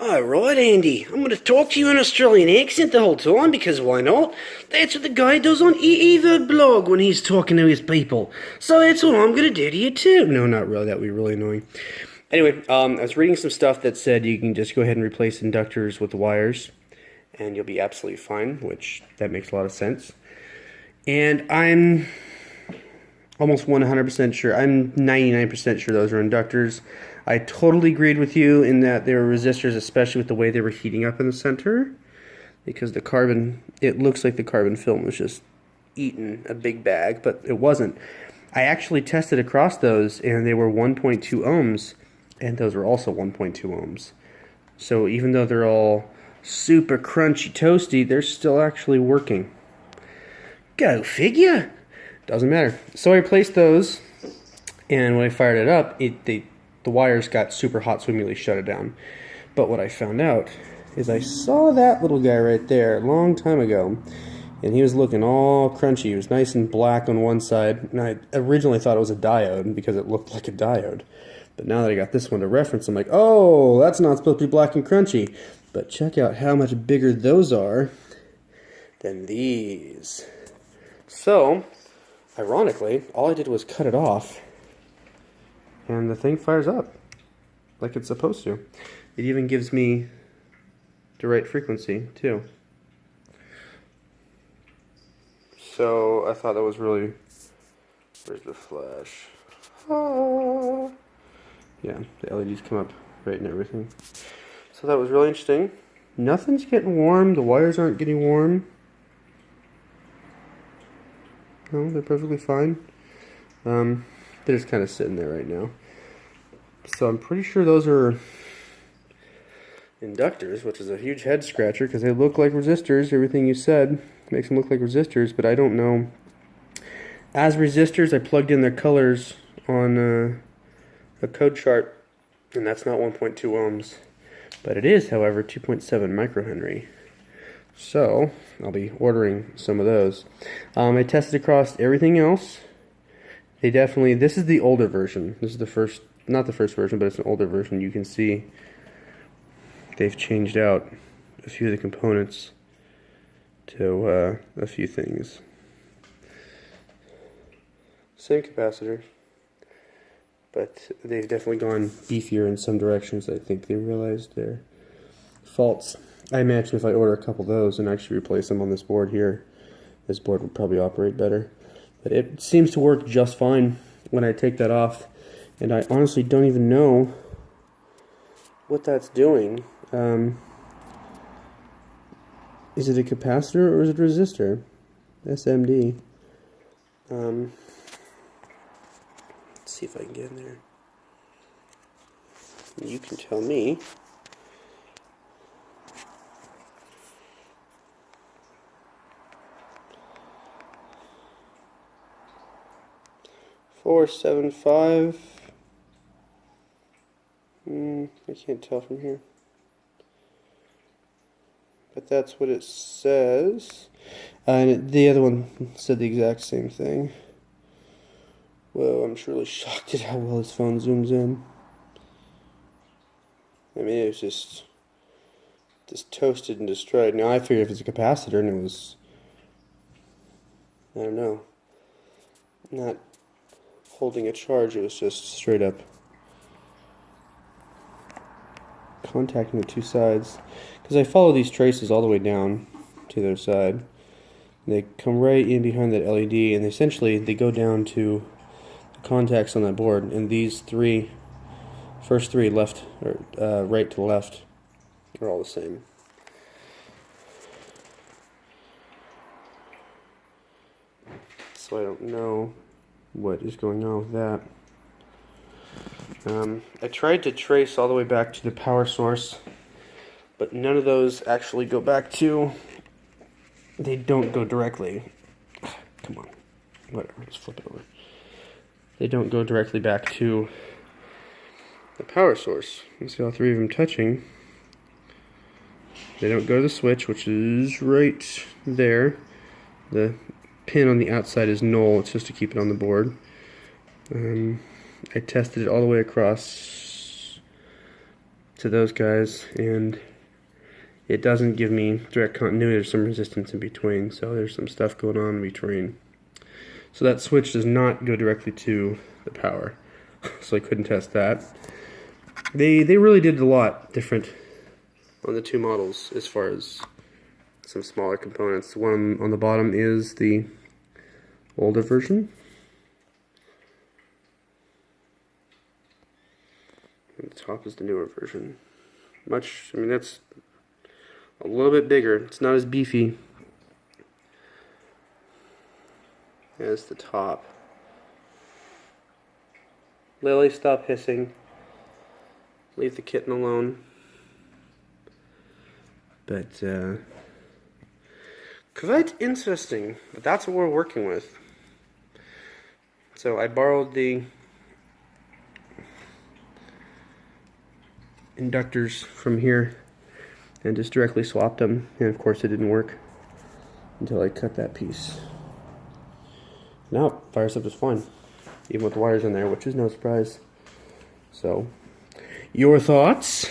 Alright, Andy, I'm going to talk to you in Australian accent the whole time because why not? That's what the guy does on Evo blog when he's talking to his people. So that's what I'm going to do to you too. No, not really. That would be really annoying. Anyway, I was reading some stuff that said you can just go ahead and replace inductors with the wires and you'll be absolutely fine, which that makes a lot of sense. And I'm almost 100% sure, I'm 99% sure those are inductors. I totally agreed with you in that they were resistors, especially with the way they were heating up in the center, because the carbon, it looks like the carbon film was just eating a big bag, but it wasn't. I actually tested across those, and they were 1.2 ohms, and those were also 1.2 ohms. So even though they're all super crunchy toasty, they're still actually working. Go figure! Doesn't matter. So I replaced those, and when I fired it up, the wires got super hot, so we immediately shut it down. But what I found out is I saw that little guy right there a long time ago, and he was looking all crunchy. He was nice and black on one side, and I originally thought it was a diode because it looked like a diode. But now that I got this one to reference, I'm like, oh, that's not supposed to be black and crunchy. But check out how much bigger those are than these. So, ironically, all I did was cut it off, and the thing fires up like it's supposed to. It even gives me the right frequency too. So I thought that was really, where's the flash? Ah. Yeah, the LEDs come up right and everything. So that was really interesting. Nothing's getting warm, the wires aren't getting warm. No, they're perfectly fine. They're just kind of sitting there right now. So I'm pretty sure those are inductors, which is a huge head scratcher because they look like resistors. Everything you said makes them look like resistors, but I don't know. As resistors, I plugged in their colors on a code chart, and that's not 1.2 ohms. But it is, however, 2.7 microhenry. So I'll be ordering some of those. I tested across everything else. They definitely, this is the older version. This is the first, not the first version, but it's an older version. You can see they've changed out a few of the components to a few things. Same capacitor, but they've definitely gone beefier in some directions. I think they realized their faults. I imagine if I order a couple of those and actually replace them on this board here, this board would probably operate better. But it seems to work just fine when I take that off, and I honestly don't even know what that's doing. Is it a capacitor or is it a resistor? SMD. Let's see if I can get in there. You can tell me. $475. I can't tell from here, but that's what it says. And the other one said the exact same thing. Whoa, I'm really shocked at how well this phone zooms in. I mean, it was just toasted and destroyed. Now I figured if it's a capacitor and it was, I don't know, not holding a charge, it was just straight up contacting the two sides, because I follow these traces all the way down to their side. They come right in behind that LED, and essentially they go down to the contacts on that board, and these first three left or right to left are all the same. So I don't know what is going on with that. I tried to trace all the way back to the power source, but none of those actually go back to, they don't go directly, come on, whatever, let's flip it over. They don't go directly back to the power source. You see all three of them touching. They don't go to the switch, which is right there. The pin on the outside is null, it's just to keep it on the board. I tested it all the way across to those guys, and it doesn't give me direct continuity. There's some resistance in between, so there's some stuff going on in between. So that switch does not go directly to the power, so I couldn't test that. They really did a lot different on the two models as far as some smaller components. The one on the bottom is the older version. And the top is the newer version. I mean, that's a little bit bigger. It's not as beefy as the top. Lily, stop hissing. Leave the kitten alone. But, quite interesting. But that's what we're working with. So I borrowed the inductors from here and just directly swapped them, and of course it didn't work until I cut that piece. Now it fires up just fine, even with the wires in there, which is no surprise. So, your thoughts?